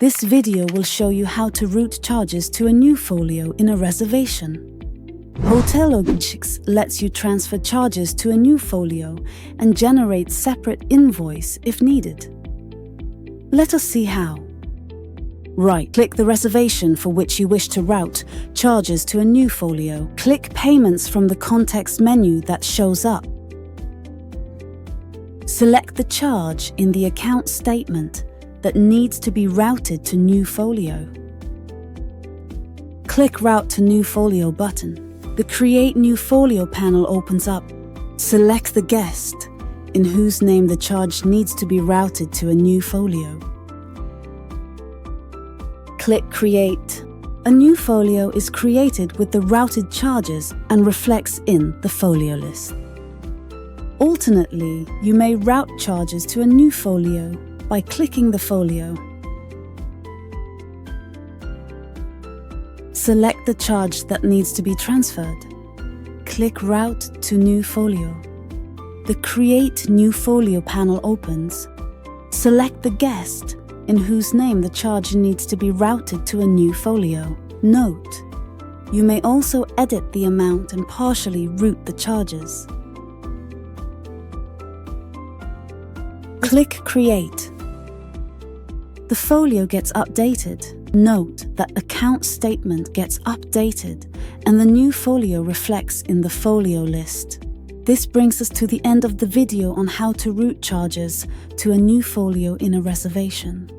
This video will show you how to route charges to a new folio in a reservation. Hotelogix lets you transfer charges to a new folio and generate separate invoice if needed. Let us see how. Right-click the reservation for which you wish to route charges to a new folio. Click Payments from the context menu that shows up. Select the charge in the account statement that needs to be routed to new folio. Click Route to New Folio button. The Create New Folio panel opens up. Select the guest in whose name the charge needs to be routed to a new folio. Click Create. A new folio is created with the routed charges and reflects in the folio list. Alternately, you may route charges to a new folio by clicking the folio. Select the charge that needs to be transferred. Click Route to New Folio. The Create New Folio panel opens. Select the guest in whose name the charge needs to be routed to a new folio. Note: you may also edit the amount and partially route the charges. Click Create. The folio gets updated. Note that account statement gets updated and the new folio reflects in the folio list. This brings us to the end of the video on how to route charges to a new folio in a reservation.